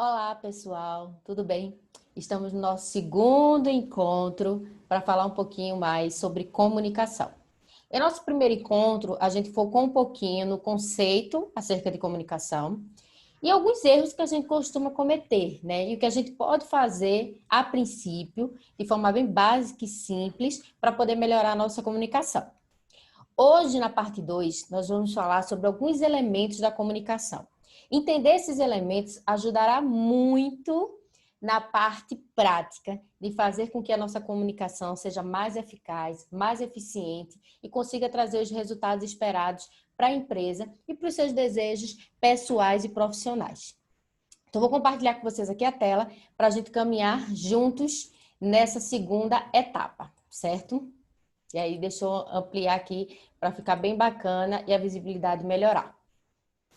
Olá, pessoal, tudo bem? Estamos no nosso segundo encontro para falar um pouquinho mais sobre comunicação. Em nosso primeiro encontro, a gente focou um pouquinho no conceito acerca de comunicação e alguns erros que a gente costuma cometer, né? E o que a gente pode fazer a princípio, de forma bem básica e simples, para poder melhorar a nossa comunicação. Hoje, na parte 2, nós vamos falar sobre alguns elementos da comunicação. Entender esses elementos ajudará muito na parte prática de fazer com que a nossa comunicação seja mais eficaz, mais eficiente e consiga trazer os resultados esperados para a empresa e para os seus desejos pessoais e profissionais. Então, vou compartilhar com vocês aqui a tela para a gente caminhar juntos nessa segunda etapa, certo? E aí, deixa eu ampliar aqui para ficar bem bacana e a visibilidade melhorar.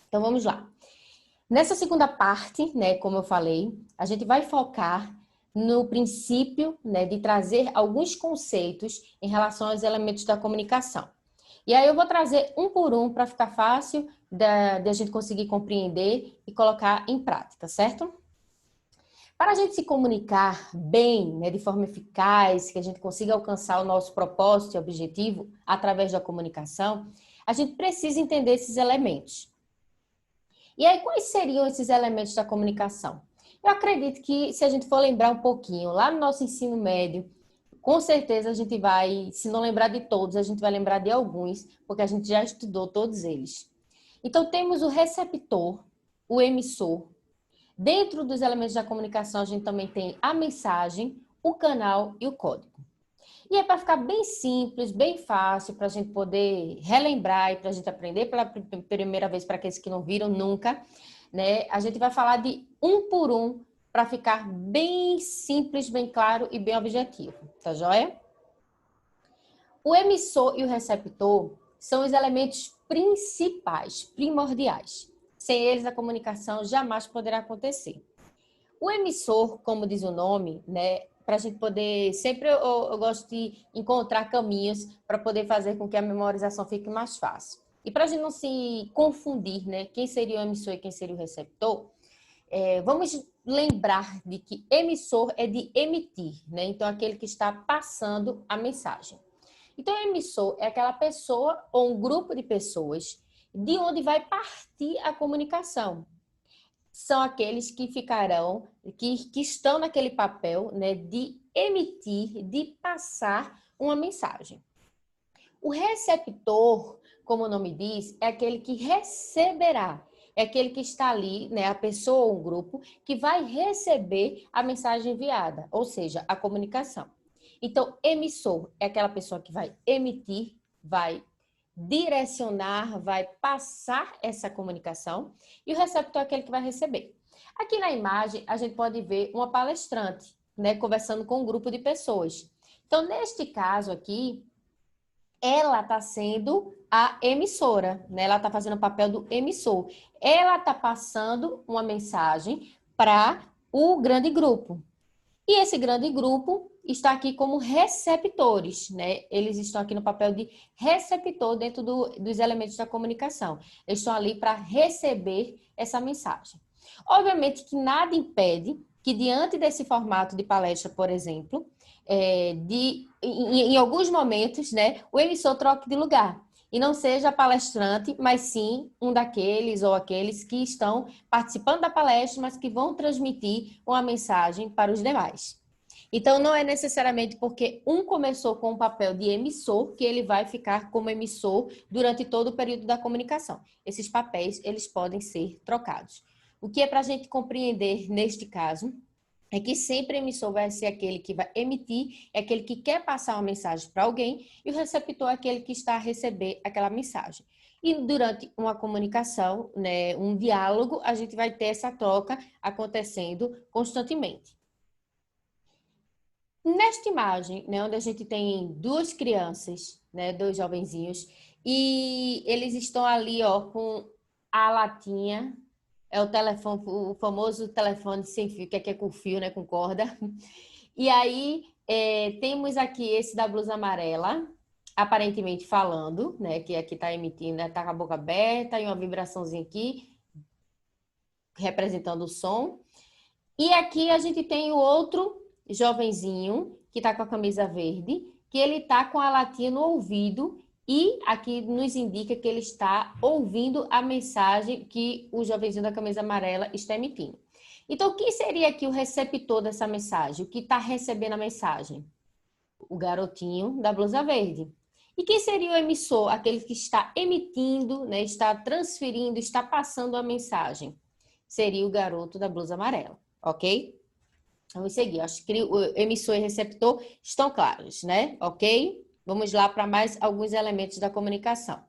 Então, vamos lá. Nessa segunda parte, né, como eu falei, a gente vai focar no princípio, né, de trazer alguns conceitos em relação aos elementos da comunicação. E aí eu vou trazer um por um para ficar fácil de a gente conseguir compreender e colocar em prática, certo? Para a gente se comunicar bem, né, de forma eficaz, que a gente consiga alcançar o nosso propósito e objetivo através da comunicação, a gente precisa entender esses elementos. E aí, quais seriam esses elementos da comunicação? Eu acredito que, se a gente for lembrar um pouquinho, lá no nosso ensino médio, com certeza a gente vai, se não lembrar de todos, a gente vai lembrar de alguns, porque a gente já estudou todos eles. Então, temos o receptor, o emissor. Dentro dos elementos da comunicação, a gente também tem a mensagem, o canal e o código. E é para ficar bem simples, bem fácil, para a gente poder relembrar e para a gente aprender pela primeira vez, para aqueles que não viram nunca, né? A gente vai falar de um por um, para ficar bem simples, bem claro e bem objetivo, tá joia? O emissor e o receptor são os elementos principais, primordiais. Sem eles, a comunicação jamais poderá acontecer. O emissor, como diz o nome, né, para a gente poder, sempre eu gosto de encontrar caminhos para poder fazer com que a memorização fique mais fácil. E para a gente não se confundir, né, quem seria o emissor e quem seria o receptor, vamos lembrar de que emissor é de emitir, né? Então, aquele que está passando a mensagem. Então, emissor é aquela pessoa ou um grupo de pessoas de onde vai partir a comunicação. São aqueles que ficarão, que estão naquele papel, né, de emitir, de passar uma mensagem. O receptor, como o nome diz, é aquele que receberá, é aquele que está ali, né, a pessoa ou um grupo, que vai receber a mensagem enviada, ou seja, a comunicação. Então, emissor é aquela pessoa que vai emitir, vai direcionar, vai passar essa comunicação, e o receptor é aquele que vai receber. Aqui na imagem, a gente pode ver uma palestrante, né, conversando com um grupo de pessoas. Então, neste caso aqui, ela está sendo a emissora, né? Ela está fazendo o papel do emissor. Ela está passando uma mensagem para o grande grupo. E esse grande grupo está aqui como receptores, né? Eles estão aqui no papel de receptor dentro dos elementos da comunicação. Eles estão ali para receber essa mensagem. Obviamente que nada impede que, diante desse formato de palestra, por exemplo, em alguns momentos, né, o emissor troque de lugar. E não seja palestrante, mas sim um daqueles ou aqueles que estão participando da palestra, mas que vão transmitir uma mensagem para os demais. Então, não é necessariamente porque um começou com o papel de emissor que ele vai ficar como emissor durante todo o período da comunicação. Esses papéis, eles podem ser trocados. O que é para a gente compreender neste caso é que sempre o emissor vai ser aquele que vai emitir, é aquele que quer passar uma mensagem para alguém, e o receptor é aquele que está a receber aquela mensagem. E durante uma comunicação, né, um diálogo, a gente vai ter essa troca acontecendo constantemente. Nesta imagem, né, onde a gente tem duas crianças, né, dois jovenzinhos, e eles estão ali, ó, com a latinha, é o telefone, o famoso telefone sem fio, que é com fio, né, com corda. E aí, temos aqui esse da blusa amarela, aparentemente falando, né, que aqui está emitindo, né, tá com a boca aberta e uma vibraçãozinha aqui, representando o som. E aqui a gente tem o outro jovenzinho que está com a camisa verde, que ele está com a latinha no ouvido e aqui nos indica que ele está ouvindo a mensagem que o jovenzinho da camisa amarela está emitindo. Então, quem seria aqui o receptor dessa mensagem? O que está recebendo a mensagem? O garotinho da blusa verde. E quem seria o emissor? Aquele que está emitindo, né, está transferindo, está passando a mensagem. Seria o garoto da blusa amarela, ok? Vamos seguir. Acho que o emissor e receptor estão claros, né? Ok? Vamos lá para mais alguns elementos da comunicação.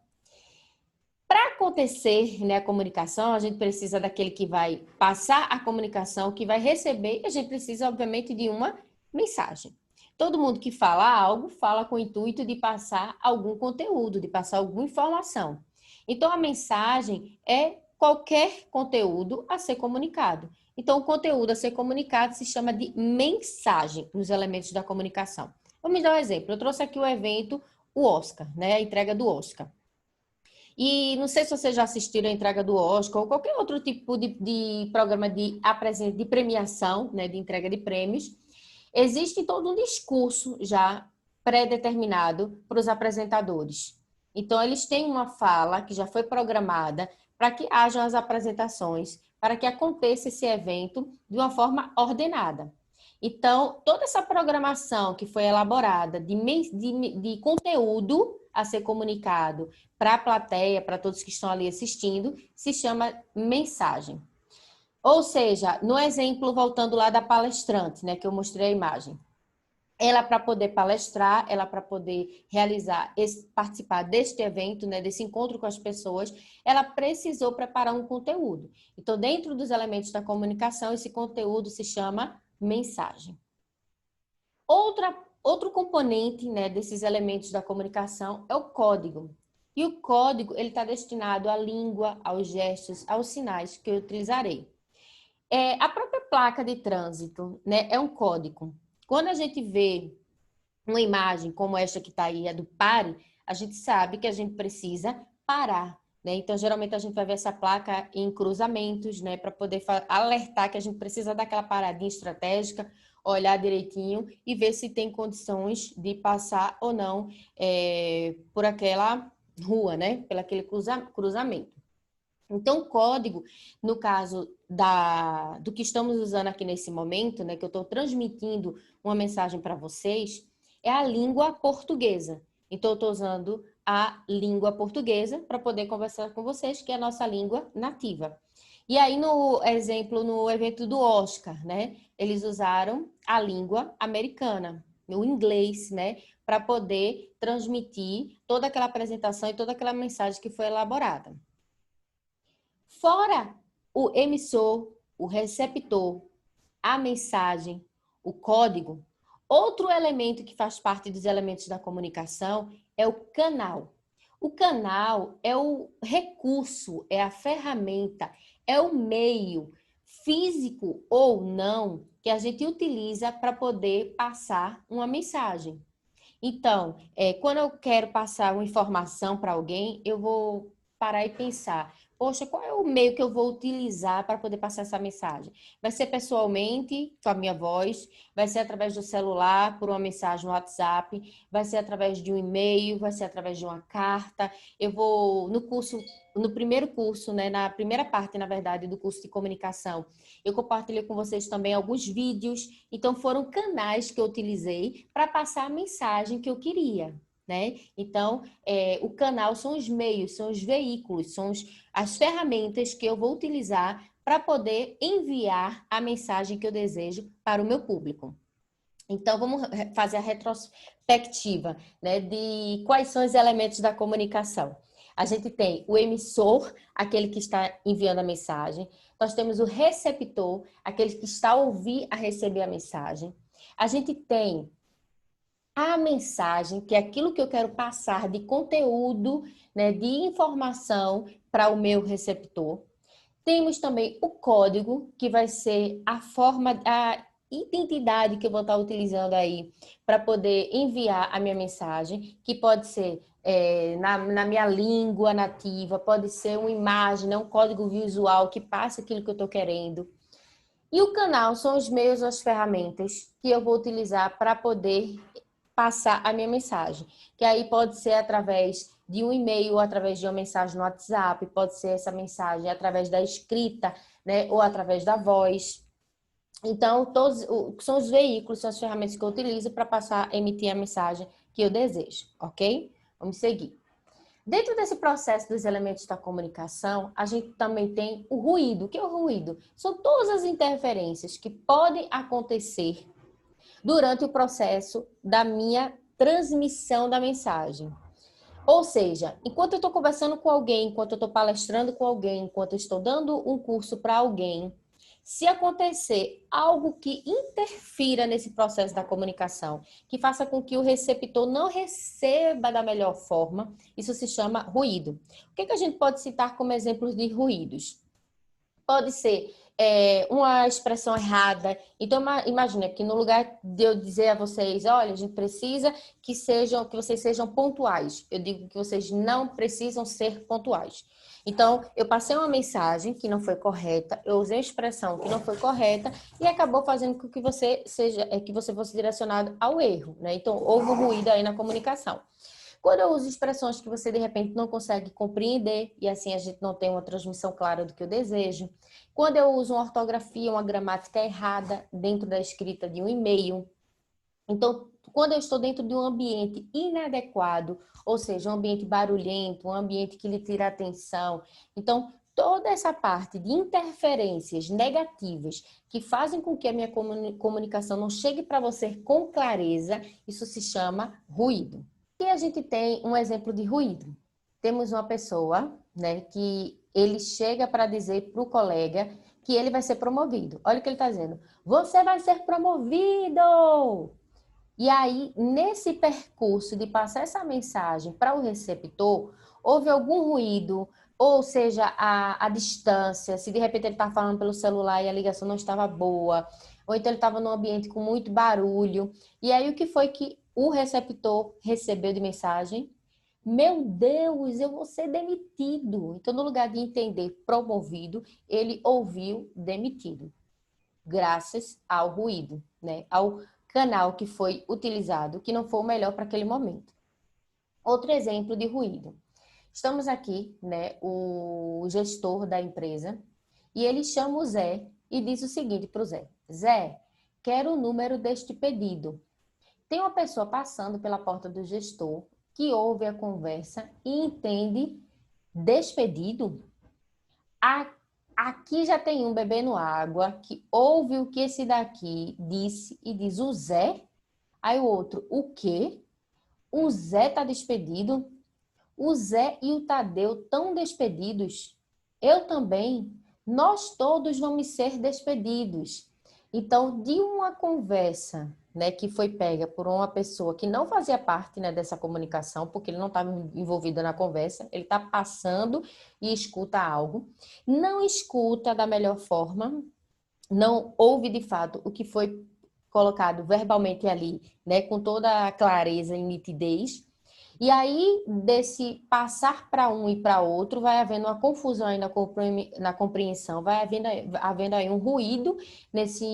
Para acontecer, né, a comunicação, a gente precisa daquele que vai passar a comunicação, que vai receber, e a gente precisa, obviamente, de uma mensagem. Todo mundo que fala algo, fala com o intuito de passar algum conteúdo, de passar alguma informação. Então, a mensagem é qualquer conteúdo a ser comunicado. Então, o conteúdo a ser comunicado se chama de mensagem nos elementos da comunicação. Vamos dar um exemplo. Eu trouxe aqui o evento, o Oscar, né? A entrega do Oscar. E não sei se vocês já assistiram a entrega do Oscar ou qualquer outro tipo de programa de premiação, né? De entrega de prêmios. Existe todo um discurso já pré-determinado para os apresentadores. Então, eles têm uma fala que já foi programada para que hajam as apresentações, para que aconteça esse evento de uma forma ordenada. Então, toda essa programação que foi elaborada de conteúdo a ser comunicado para a plateia, para todos que estão ali assistindo, se chama mensagem. Ou seja, no exemplo, voltando lá da palestrante, né, que eu mostrei a imagem. Ela, para poder palestrar, ela, para poder realizar, participar deste evento, né, desse encontro com as pessoas, ela precisou preparar um conteúdo. Então, dentro dos elementos da comunicação, esse conteúdo se chama mensagem. Outro componente, né, desses elementos da comunicação é o código. E o código, ele está destinado à língua, aos gestos, aos sinais que eu utilizarei. A própria placa de trânsito, né, é um código. Quando a gente vê uma imagem como esta que está aí, a do pare, a gente sabe que a gente precisa parar, né? Então, geralmente, a gente vai ver essa placa em cruzamentos, né, para poder alertar que a gente precisa daquela paradinha estratégica, olhar direitinho e ver se tem condições de passar ou não por aquela rua, né, pelo aquele cruzamento. Então, o código, no caso do que estamos usando aqui nesse momento, né, que eu estou transmitindo uma mensagem para vocês, é a língua portuguesa. Então, eu estou usando a língua portuguesa para poder conversar com vocês, que é a nossa língua nativa. E aí, no exemplo, no evento do Oscar, né, eles usaram a língua americana, o inglês, né, para poder transmitir toda aquela apresentação e toda aquela mensagem que foi elaborada. Fora o emissor, o receptor, a mensagem, o código, outro elemento que faz parte dos elementos da comunicação é o canal. O canal é o recurso, é a ferramenta, é o meio, físico ou não, que a gente utiliza para poder passar uma mensagem. Então, quando eu quero passar uma informação para alguém, eu vou parar e pensar, poxa, qual é o meio que eu vou utilizar para poder passar essa mensagem? Vai ser pessoalmente, com a minha voz, vai ser através do celular, por uma mensagem no WhatsApp, vai ser através de um e-mail, vai ser através de uma carta. Eu vou, no primeiro curso, né, na primeira parte, na verdade, do curso de comunicação, eu compartilhei com vocês também alguns vídeos. Então, foram canais que eu utilizei para passar a mensagem que eu queria, né? Então, o canal são os meios, são os veículos, são as ferramentas que eu vou utilizar para poder enviar a mensagem que eu desejo para o meu público. Então, vamos fazer a retrospectiva, né, de quais são os elementos da comunicação. A gente tem o emissor, aquele que está enviando a mensagem. Nós temos o receptor, aquele que está a ouvir a receber a mensagem. A gente tem a mensagem, que é aquilo que eu quero passar de conteúdo, né, de informação para o meu receptor. Temos também o código, que vai ser a forma, a identidade que eu vou estar utilizando aí para poder enviar a minha mensagem, que pode ser na minha língua nativa, pode ser uma imagem, né, um código visual que passa aquilo que eu estou querendo. E o canal são os meios, as ferramentas que eu vou utilizar para poder passar a minha mensagem. Que aí pode ser através de um e-mail, ou através de uma mensagem no WhatsApp, pode ser essa mensagem através da escrita, né, ou através da voz. Então, todos são os veículos, são as ferramentas que eu utilizo para passar, emitir a mensagem que eu desejo, ok? Vamos seguir. Dentro desse processo dos elementos da comunicação, a gente também tem o ruído. O que é o ruído? São todas as interferências que podem acontecer durante o processo da minha transmissão da mensagem. Ou seja, enquanto eu estou conversando com alguém, enquanto eu estou palestrando com alguém, enquanto eu estou dando um curso para alguém, se acontecer algo que interfira nesse processo da comunicação, que faça com que o receptor não receba da melhor forma, isso se chama ruído. O que a gente pode citar como exemplos de ruídos? Pode ser uma expressão errada. Então, imagina que no lugar de eu dizer a vocês, olha, a gente precisa que vocês sejam pontuais. Eu digo que vocês não precisam ser pontuais. Então, eu passei uma mensagem que não foi correta, eu usei uma expressão que não foi correta e acabou fazendo com que que você fosse direcionado ao erro, né? Então, houve um ruído aí na comunicação. Quando eu uso expressões que você, de repente, não consegue compreender, e assim a gente não tem uma transmissão clara do que eu desejo. Quando eu uso uma ortografia, uma gramática errada dentro da escrita de um e-mail. Então, quando eu estou dentro de um ambiente inadequado, ou seja, um ambiente barulhento, um ambiente que lhe tira a atenção. Então, toda essa parte de interferências negativas que fazem com que a minha comunicação não chegue para você com clareza, isso se chama ruído. E a gente tem um exemplo de ruído. Temos uma pessoa, né, que ele chega para dizer para o colega que ele vai ser promovido. Olha o que ele está dizendo. Você vai ser promovido! E aí, nesse percurso de passar essa mensagem para o receptor, houve algum ruído, ou seja, a distância, se de repente ele está falando pelo celular e a ligação não estava boa, ou então ele estava num ambiente com muito barulho. E aí, o que foi que o receptor recebeu de mensagem? Meu Deus, eu vou ser demitido. Então, no lugar de entender promovido, ele ouviu demitido, graças ao ruído, né? Ao canal que foi utilizado, que não foi o melhor para aquele momento. Outro exemplo de ruído. Estamos aqui, né, o gestor da empresa, e ele chama o Zé e diz o seguinte para o Zé: Zé, quero o número deste pedido. Tem uma pessoa passando pela porta do gestor que ouve a conversa e entende despedido. Aqui já tem um bebendo água que ouve o que esse daqui disse e diz o Zé. Aí o outro, o quê? O Zé tá despedido? O Zé e o Tadeu estão despedidos? Eu também? Nós todos vamos ser despedidos. Então, de uma conversa, né, que foi pega por uma pessoa que não fazia parte, né, dessa comunicação, porque ele não estava envolvido na conversa, ele está passando e escuta algo, não escuta da melhor forma, não ouve de fato o que foi colocado verbalmente ali, né, com toda a clareza e nitidez. E aí, desse passar para um e para outro, vai havendo uma confusão aí na compreensão, vai havendo aí um ruído nesse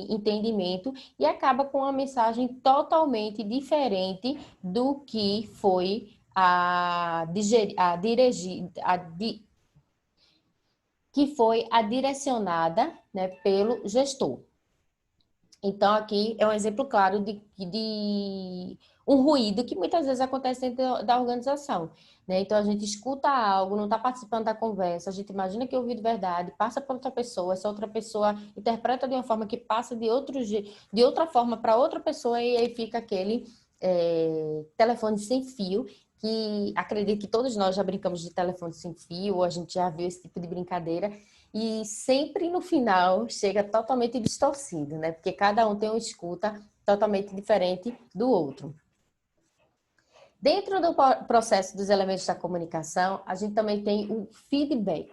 entendimento e acaba com uma mensagem totalmente diferente do que foi que foi a direcionada, né, pelo gestor. Então, aqui é um exemplo claro de um ruído que muitas vezes acontece dentro da organização, né? Então, a gente escuta algo, não está participando da conversa, a gente imagina que ouviu de verdade, passa para outra pessoa, essa outra pessoa interpreta de uma forma que passa de outra forma para outra pessoa e aí fica aquele telefone sem fio, que acredito que todos nós já brincamos de telefone sem fio, ou a gente já viu esse tipo de brincadeira, e sempre no final chega totalmente distorcido, né? Porque cada um tem uma escuta totalmente diferente do outro. Dentro do processo dos elementos da comunicação, a gente também tem o feedback.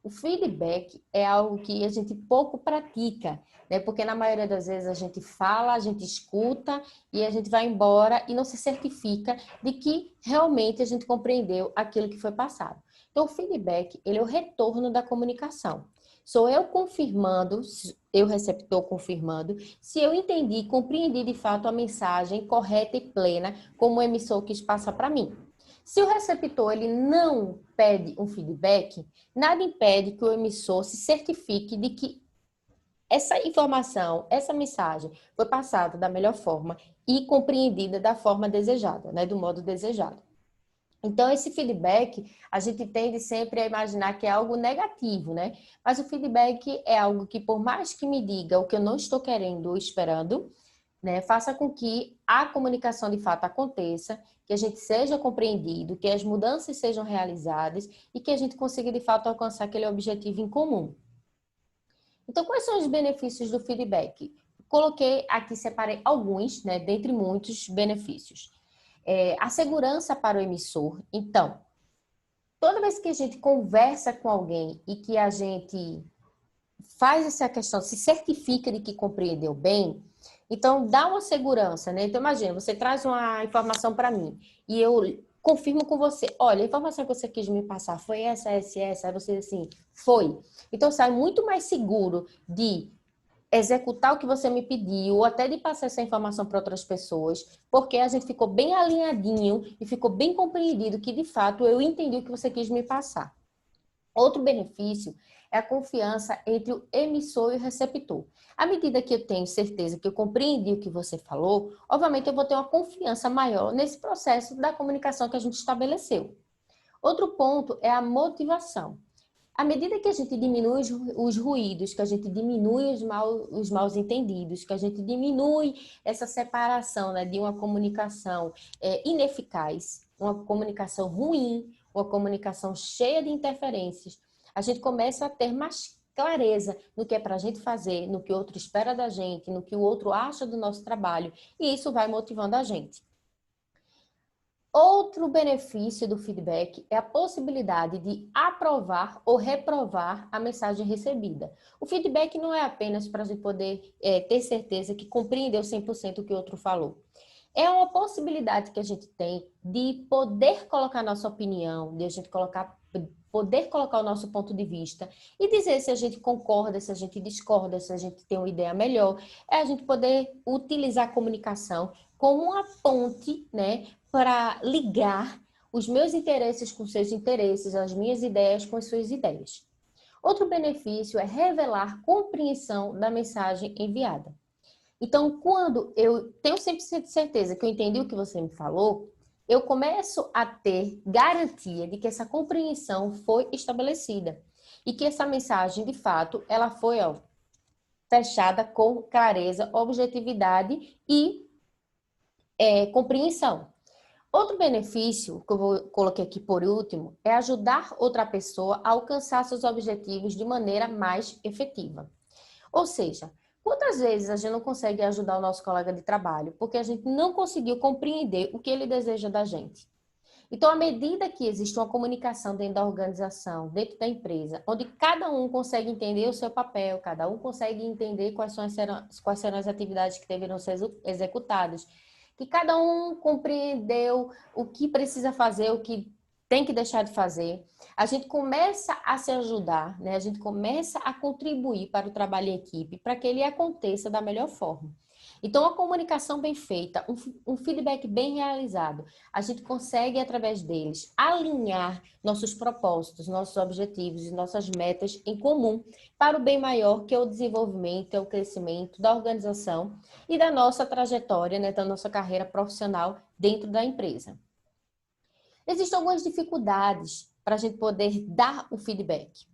O feedback é algo que a gente pouco pratica, né? Porque na maioria das vezes a gente fala, a gente escuta e a gente vai embora e não se certifica de que realmente a gente compreendeu aquilo que foi passado. Então, o feedback, ele é o retorno da comunicação. Sou eu confirmando, eu receptor confirmando, se eu entendi e compreendi de fato a mensagem correta e plena como o emissor quis passar para mim. Se o receptor ele não pede um feedback, nada impede que o emissor se certifique de que essa informação, essa mensagem foi passada da melhor forma e compreendida da forma desejada, né, do modo desejado. Então, esse feedback, a gente tende sempre a imaginar que é algo negativo, né? Mas o feedback é algo que, por mais que me diga o que eu não estou querendo ou esperando, né, faça com que a comunicação de fato aconteça, que a gente seja compreendido, que as mudanças sejam realizadas e que a gente consiga de fato alcançar aquele objetivo em comum. Então, quais são os benefícios do feedback? Coloquei aqui, separei alguns, né, dentre muitos benefícios. A segurança para o emissor. Então, toda vez que a gente conversa com alguém e que a gente faz essa questão, se certifica de que compreendeu bem, então dá uma segurança, né? Então, imagina, você traz uma informação para mim e eu confirmo com você, olha, a informação que você quis me passar foi essa, aí você assim, foi. Então, sai muito mais seguro de executar o que você me pediu, ou até de passar essa informação para outras pessoas, porque a gente ficou bem alinhadinho e ficou bem compreendido que, de fato, eu entendi o que você quis me passar. Outro benefício é a confiança entre o emissor e o receptor. À medida que eu tenho certeza que eu compreendi o que você falou, obviamente eu vou ter uma confiança maior nesse processo da comunicação que a gente estabeleceu. Outro ponto é a motivação. À medida que a gente diminui os ruídos, que a gente diminui os maus entendidos, que a gente diminui essa separação, né, de uma comunicação ineficaz, uma comunicação ruim, uma comunicação cheia de interferências, a gente começa a ter mais clareza no que é para a gente fazer, no que o outro espera da gente, no que o outro acha do nosso trabalho, e isso vai motivando a gente. Outro benefício do feedback é a possibilidade de aprovar ou reprovar a mensagem recebida. O feedback não é apenas para a gente poder ter certeza que compreendeu 100% o que o outro falou. É uma possibilidade que a gente tem de poder colocar nossa opinião, de a gente poder colocar o nosso ponto de vista e dizer se a gente concorda, se a gente discorda, se a gente tem uma ideia melhor. É a gente poder utilizar a comunicação como uma ponte, né, para ligar os meus interesses com seus interesses, as minhas ideias com as suas ideias. Outro benefício é revelar compreensão da mensagem enviada. Então, quando eu tenho 100% de certeza que eu entendi o que você me falou, eu começo a ter garantia de que essa compreensão foi estabelecida e que essa mensagem, de fato, ela foi fechada com clareza, objetividade e compreensão. Outro benefício que eu coloquei aqui por último é ajudar outra pessoa a alcançar seus objetivos de maneira mais efetiva. Ou seja, quantas vezes a gente não consegue ajudar o nosso colega de trabalho porque a gente não conseguiu compreender o que ele deseja da gente? Então, à medida que existe uma comunicação dentro da organização, dentro da empresa, onde cada um consegue entender o seu papel, cada um consegue entender quais serão as atividades que deverão ser executadas, que cada um compreendeu o que precisa fazer, o que tem que deixar de fazer, a gente começa a se ajudar, né? A gente começa a contribuir para o trabalho em equipe, para que ele aconteça da melhor forma. Então, a comunicação bem feita, um feedback bem realizado, a gente consegue, através deles, alinhar nossos propósitos, nossos objetivos e nossas metas em comum para o bem maior, que é o desenvolvimento, é o crescimento da organização e da nossa trajetória, né, da nossa carreira profissional dentro da empresa. Existem algumas dificuldades para a gente poder dar o feedback.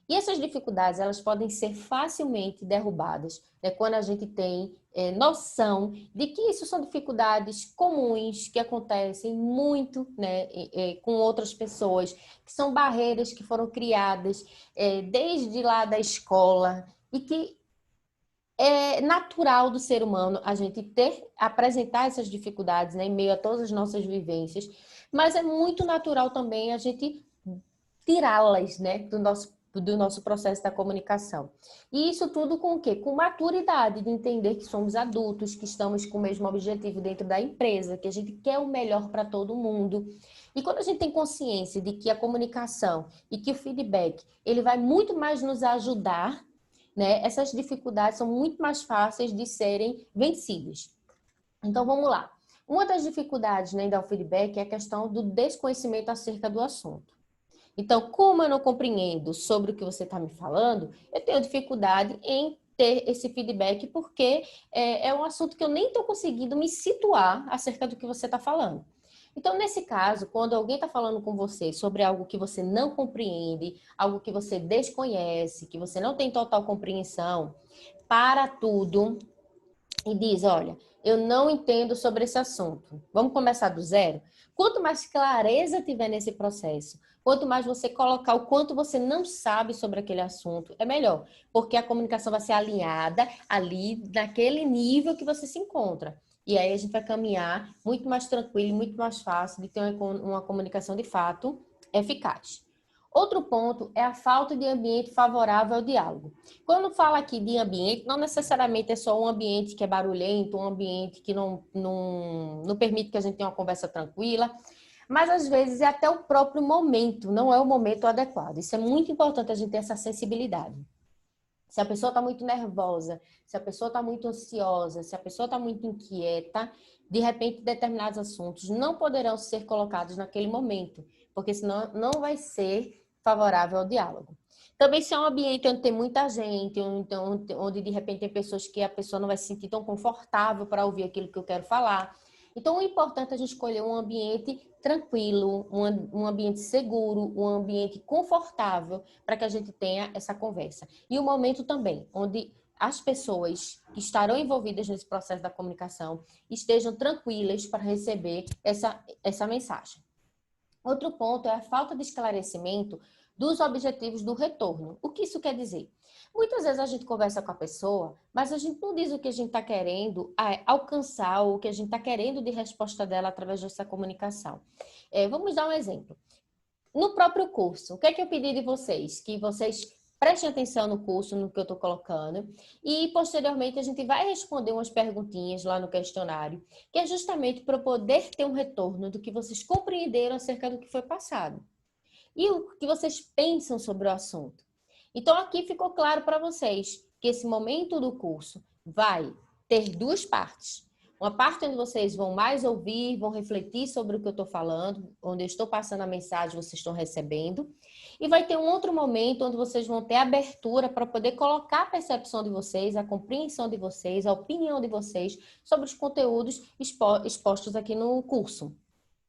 E essas dificuldades, elas podem ser facilmente derrubadas, né, quando a gente tem noção de que isso são dificuldades comuns que acontecem muito, né, com outras pessoas, que são barreiras que foram criadas desde lá da escola e que é natural do ser humano a gente apresentar essas dificuldades, né, em meio a todas as nossas vivências, mas é muito natural também a gente tirá-las, né, do nosso do nosso processo da comunicação. E isso tudo com o quê? Com maturidade, de entender que somos adultos, que estamos com o mesmo objetivo dentro da empresa, que a gente quer o melhor para todo mundo. E quando a gente tem consciência de que a comunicação e que o feedback, ele vai muito mais nos ajudar, né? Essas dificuldades são muito mais fáceis de serem vencidas. Então, vamos lá. Uma das dificuldades, né, do feedback é a questão do desconhecimento acerca do assunto. Então, como eu não compreendo sobre o que você está me falando, eu tenho dificuldade em ter esse feedback porque é um assunto que eu nem estou conseguindo me situar acerca do que você está falando. Então, nesse caso, quando alguém está falando com você sobre algo que você não compreende, algo que você desconhece, que você não tem total compreensão, para tudo e diz, olha, eu não entendo sobre esse assunto. Vamos começar do zero? Quanto mais clareza tiver nesse processo, quanto mais você colocar o quanto você não sabe sobre aquele assunto, é melhor. Porque a comunicação vai ser alinhada ali, naquele nível que você se encontra. E aí a gente vai caminhar muito mais tranquilo, muito mais fácil de ter uma comunicação de fato eficaz. Outro ponto é a falta de ambiente favorável ao diálogo. Quando fala aqui de ambiente, não necessariamente é só um ambiente que é barulhento, um ambiente que não permite que a gente tenha uma conversa tranquila, mas às vezes é até o próprio momento, não é o momento adequado. Isso é muito importante a gente ter essa sensibilidade. Se a pessoa está muito nervosa, se a pessoa está muito ansiosa, se a pessoa está muito inquieta, de repente determinados assuntos não poderão ser colocados naquele momento, porque senão não vai ser favorável ao diálogo. Também se é um ambiente onde tem muita gente, onde de repente tem pessoas que a pessoa não vai se sentir tão confortável para ouvir aquilo que eu quero falar. Então, o importante é a gente escolher um ambiente tranquilo, um ambiente seguro, um ambiente confortável para que a gente tenha essa conversa. E o momento também, onde as pessoas que estarão envolvidas nesse processo da comunicação estejam tranquilas para receber essa mensagem. Outro ponto é a falta de esclarecimento dos objetivos do retorno. O que isso quer dizer? Muitas vezes a gente conversa com a pessoa, mas a gente não diz o que a gente está querendo alcançar, ou o que a gente está querendo de resposta dela através dessa comunicação. Vamos dar um exemplo. No próprio curso, o que é que eu pedi de vocês? Que vocês prestem atenção no curso, no que eu estou colocando, e posteriormente a gente vai responder umas perguntinhas lá no questionário, que é justamente para eu poder ter um retorno do que vocês compreenderam acerca do que foi passado. E o que vocês pensam sobre o assunto. Então, aqui ficou claro para vocês que esse momento do curso vai ter duas partes. Uma parte onde vocês vão mais ouvir, vão refletir sobre o que eu estou falando, onde eu estou passando a mensagem, vocês estão recebendo. E vai ter um outro momento onde vocês vão ter abertura para poder colocar a percepção de vocês, a compreensão de vocês, a opinião de vocês sobre os conteúdos expostos aqui no curso.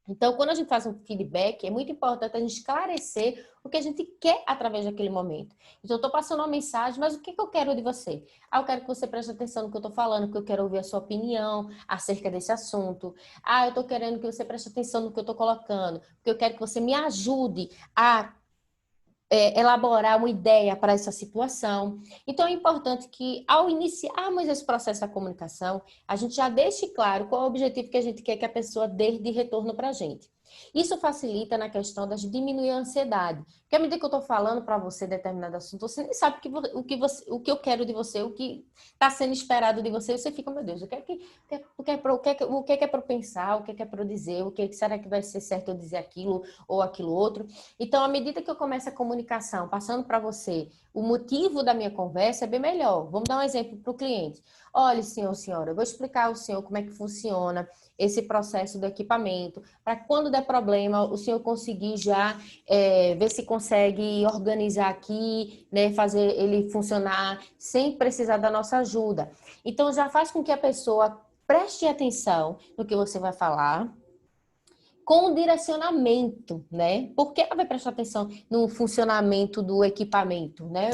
Então, quando a gente faz um feedback, é muito importante a gente esclarecer o que a gente quer através daquele momento. Então, eu estou passando uma mensagem, mas o que eu quero de você? Eu quero que você preste atenção no que eu estou falando, porque eu quero ouvir a sua opinião acerca desse assunto. Eu estou querendo que você preste atenção no que eu estou colocando, porque eu quero que você me ajude a elaborar uma ideia para essa situação. Então, é importante que, ao iniciarmos esse processo da comunicação, a gente já deixe claro qual é o objetivo que a gente quer que a pessoa dê de retorno para a gente. Isso facilita na questão de diminuir a ansiedade. Porque à medida que eu estou falando para você determinado assunto, você nem sabe o que eu quero de você, o que está sendo esperado de você, você fica, meu Deus, o que é para eu pensar, o que é para eu dizer, o que será que vai ser certo eu dizer aquilo ou aquilo outro. Então, à medida que eu começo a comunicação, passando para você o motivo da minha conversa, é bem melhor. Vamos dar um exemplo para o cliente. Olha, senhor, senhora, eu vou explicar ao senhor como é que funciona esse processo do equipamento, para quando der problema, o senhor conseguir já ver se consegue organizar aqui, né, fazer ele funcionar sem precisar da nossa ajuda. Então, já faz com que a pessoa preste atenção no que você vai falar, com direcionamento, né? Por que ela vai prestar atenção no funcionamento do equipamento, né?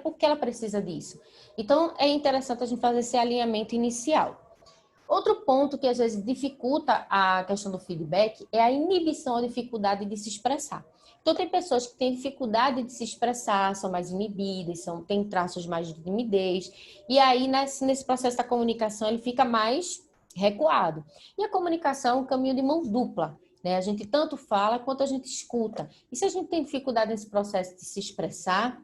Por que ela precisa disso? Então, é interessante a gente fazer esse alinhamento inicial. Outro ponto que às vezes dificulta a questão do feedback é a inibição ou dificuldade de se expressar. Então, tem pessoas que têm dificuldade de se expressar, são mais inibidas, têm traços mais de timidez, e aí nesse processo da comunicação ele fica mais recuado. E a comunicação é um caminho de mão dupla, né? A gente tanto fala quanto a gente escuta. E se a gente tem dificuldade nesse processo de se expressar,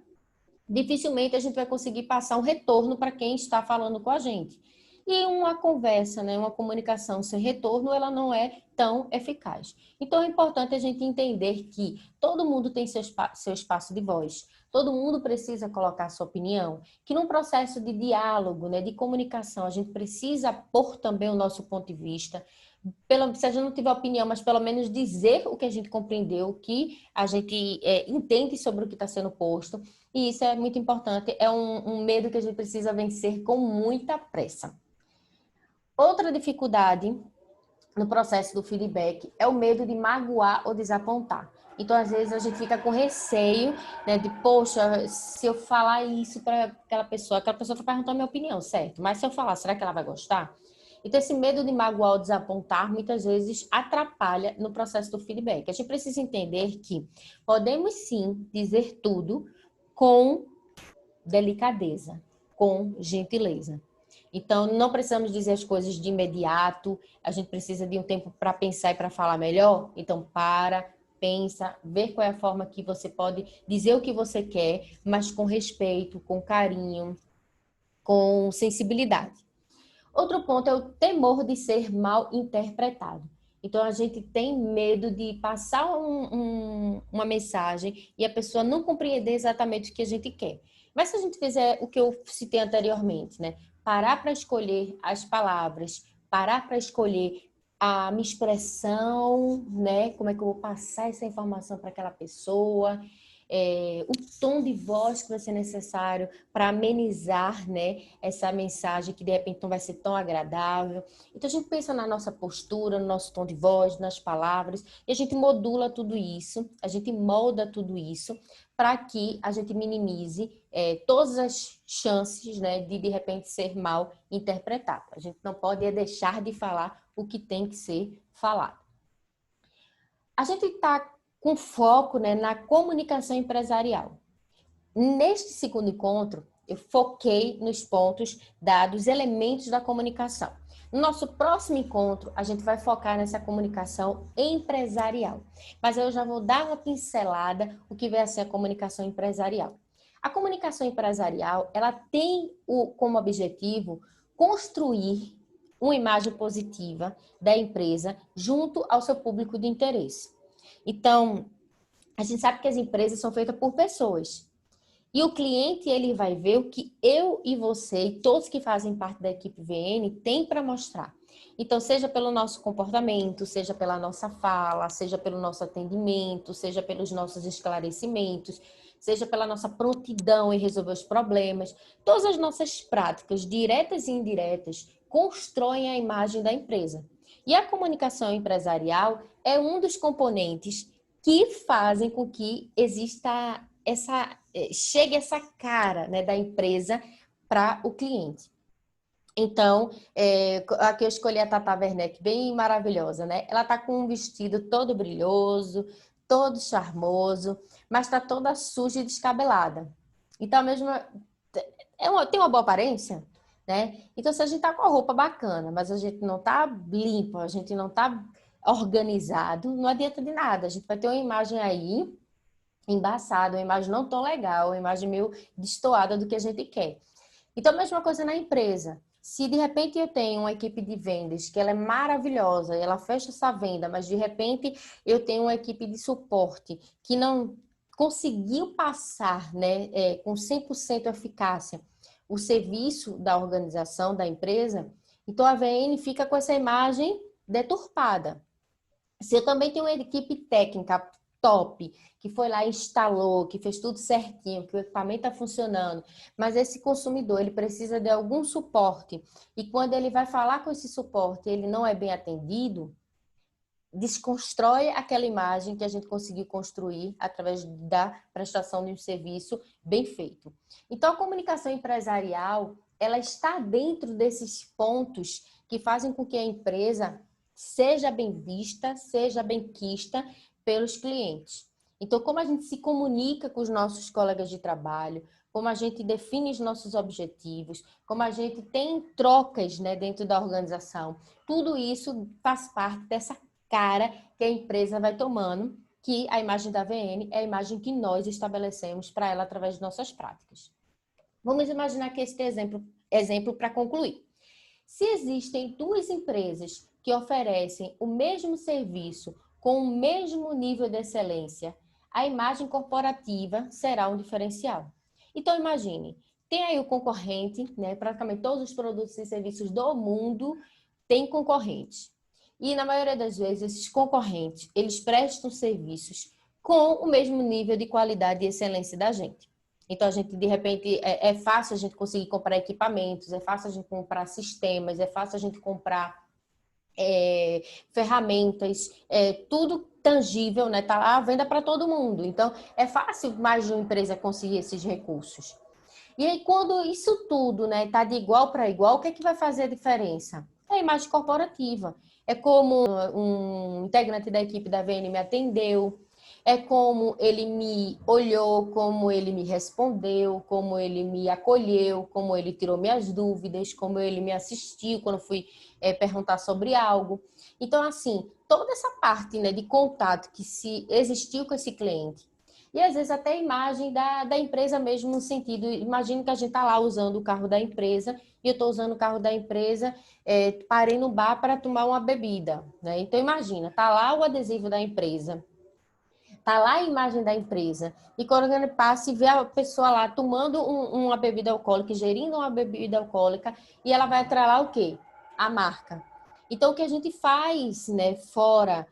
dificilmente a gente vai conseguir passar um retorno para quem está falando com a gente. E uma conversa, né, uma comunicação sem retorno, ela não é tão eficaz. Então é importante a gente entender que todo mundo tem seu espaço de voz, todo mundo precisa colocar sua opinião, que num processo de diálogo, né, de comunicação, a gente precisa pôr também o nosso ponto de vista, se a gente não tiver opinião, mas pelo menos dizer o que a gente compreendeu, o que a gente entende sobre o que está sendo posto. E isso é muito importante, é um medo que a gente precisa vencer com muita pressa. Outra dificuldade no processo do feedback é o medo de magoar ou desapontar. Então, às vezes, a gente fica com receio, né, de, poxa, se eu falar isso para aquela pessoa vai perguntar a minha opinião, certo? Mas se eu falar, será que ela vai gostar? Então, esse medo de magoar ou desapontar, muitas vezes, atrapalha no processo do feedback. A gente precisa entender que podemos, sim, dizer tudo com delicadeza, com gentileza. Então, não precisamos dizer as coisas de imediato, a gente precisa de um tempo para pensar e para falar melhor. Então, pensa, vê qual é a forma que você pode dizer o que você quer, mas com respeito, com carinho, com sensibilidade. Outro ponto é o temor de ser mal interpretado. Então, a gente tem medo de passar uma mensagem e a pessoa não compreender exatamente o que a gente quer. Mas se a gente fizer o que eu citei anteriormente, né? Parar para escolher as palavras, parar para escolher a minha expressão, né? Como é que eu vou passar essa informação para aquela pessoa, o tom de voz que vai ser necessário para amenizar, né, essa mensagem que de repente não vai ser tão agradável. Então a gente pensa na nossa postura, no nosso tom de voz, nas palavras, e a gente modula tudo isso, a gente molda tudo isso para que a gente minimize todas as chances, né, de repente ser mal interpretado. A gente não pode deixar de falar o que tem que ser falado. A gente está com foco, né, na comunicação empresarial. Neste segundo encontro, eu foquei nos pontos dados, elementos da comunicação. No nosso próximo encontro, a gente vai focar nessa comunicação empresarial. Mas eu já vou dar uma pincelada o que vai ser a comunicação empresarial. A comunicação empresarial, ela tem como objetivo construir uma imagem positiva da empresa junto ao seu público de interesse. Então, a gente sabe que as empresas são feitas por pessoas. E o cliente, ele vai ver o que eu e você e todos que fazem parte da equipe VN têm para mostrar. Então, seja pelo nosso comportamento, seja pela nossa fala, seja pelo nosso atendimento, seja pelos nossos esclarecimentos, seja pela nossa prontidão em resolver os problemas, todas as nossas práticas, diretas e indiretas, constroem a imagem da empresa. E a comunicação empresarial é um dos componentes que fazem com que exista chegue essa cara, né, da empresa para o cliente. Então, aqui eu escolhi a Tata Werneck, bem maravilhosa, né? Ela tá com um vestido todo brilhoso, todo charmoso, mas tá toda suja e descabelada. Então, mesmo tem uma boa aparência, né? Então, se a gente tá com a roupa bacana, mas a gente não tá limpo, a gente não tá organizado, não adianta de nada. A gente vai ter uma imagem aí embaçada, uma imagem não tão legal, uma imagem meio destoada do que a gente quer. Então, a mesma coisa na empresa. Se de repente eu tenho uma equipe de vendas que ela é maravilhosa, e ela fecha essa venda, mas de repente eu tenho uma equipe de suporte que não conseguiu passar, né, com 100% eficácia o serviço da organização, da empresa, então a VN fica com essa imagem deturpada. Se eu também tenho uma equipe técnica top, que foi lá e instalou, que fez tudo certinho, que o equipamento está funcionando, mas esse consumidor ele precisa de algum suporte e quando ele vai falar com esse suporte ele não é bem atendido, desconstrói aquela imagem que a gente conseguiu construir através da prestação de um serviço bem feito. Então, a comunicação empresarial, ela está dentro desses pontos que fazem com que a empresa seja bem vista, seja bem quista pelos clientes. Então, como a gente se comunica com os nossos colegas de trabalho, como a gente define os nossos objetivos, como a gente tem trocas, né, dentro da organização, tudo isso faz parte dessa cara que a empresa vai tomando que a imagem da VN é a imagem que nós estabelecemos para ela através de nossas práticas. Vamos imaginar que este exemplo para concluir. Se existem duas empresas que oferecem o mesmo serviço com o mesmo nível de excelência, a imagem corporativa será um diferencial. Então, imagine, tem aí o concorrente, né? Praticamente todos os produtos e serviços do mundo têm concorrentes. E, na maioria das vezes, esses concorrentes, eles prestam serviços com o mesmo nível de qualidade e excelência da gente. Então, a gente, de repente, é fácil a gente conseguir comprar equipamentos, é fácil a gente comprar sistemas, é fácil a gente comprar ferramentas, tudo tangível, né? Tá lá à venda para todo mundo. Então, é fácil mais de uma empresa conseguir esses recursos. E aí, quando isso tudo, né, tá de igual para igual, o que é que vai fazer a diferença? É a imagem corporativa. É como um integrante da equipe da VN me atendeu, é como ele me olhou, como ele me respondeu, como ele me acolheu, como ele tirou minhas dúvidas, como ele me assistiu quando fui perguntar sobre algo. Então, assim, toda essa parte, né, de contato que se existiu com esse cliente, e às vezes até a imagem da empresa mesmo, no sentido, imagina que a gente está lá usando o carro da empresa e eu estou usando o carro da empresa, parei no bar para tomar uma bebida, né? Então imagina, tá lá o adesivo da empresa, tá lá a imagem da empresa, e quando ele passa e vê a pessoa lá tomando uma bebida alcoólica, gerindo uma bebida alcoólica, e ela vai atrelar o quê? A marca. Então o que a gente faz, né, fora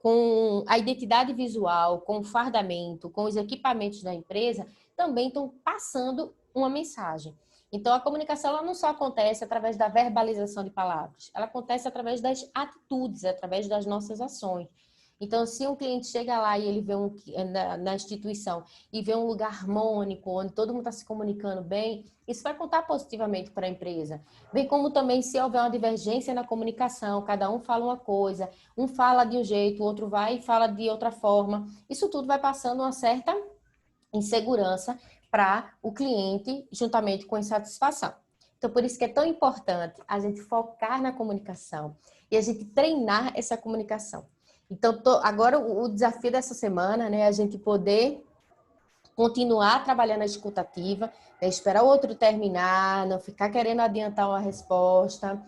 com a identidade visual, com o fardamento, com os equipamentos da empresa, também estão passando uma mensagem. Então, a comunicação ela não só acontece através da verbalização de palavras, ela acontece através das atitudes, através das nossas ações. Então, se um cliente chega lá e ele vê na instituição e vê um lugar harmônico, onde todo mundo está se comunicando bem, isso vai contar positivamente para a empresa. Bem como também se houver uma divergência na comunicação, cada um fala uma coisa, um fala de um jeito, o outro vai e fala de outra forma. Isso tudo vai passando uma certa insegurança para o cliente, juntamente com insatisfação. Então, por isso que é tão importante a gente focar na comunicação e a gente treinar essa comunicação. Então, agora o desafio dessa semana, né, é a gente poder continuar trabalhando a escutativa, né, esperar o outro terminar, não ficar querendo adiantar uma resposta.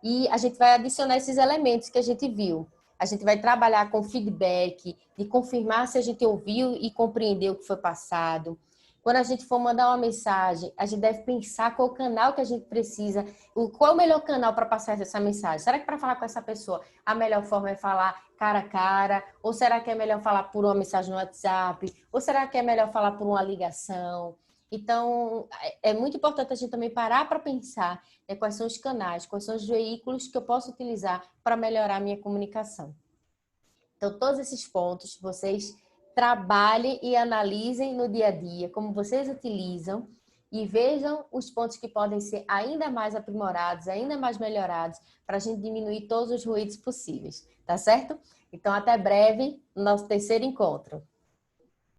E a gente vai adicionar esses elementos que a gente viu. A gente vai trabalhar com feedback, de confirmar se a gente ouviu e compreendeu o que foi passado. Quando a gente for mandar uma mensagem, a gente deve pensar qual o canal que a gente precisa, qual é o melhor canal para passar essa mensagem. Será que para falar com essa pessoa a melhor forma é falar cara a cara? Ou será que é melhor falar por uma mensagem no WhatsApp? Ou será que é melhor falar por uma ligação? Então, é muito importante a gente também parar para pensar, né, quais são os canais, quais são os veículos que eu posso utilizar para melhorar a minha comunicação. Então, todos esses pontos, vocês trabalhem e analisem no dia a dia, como vocês utilizam, e vejam os pontos que podem ser ainda mais aprimorados, ainda mais melhorados, para a gente diminuir todos os ruídos possíveis, tá certo? Então, até breve, no nosso terceiro encontro.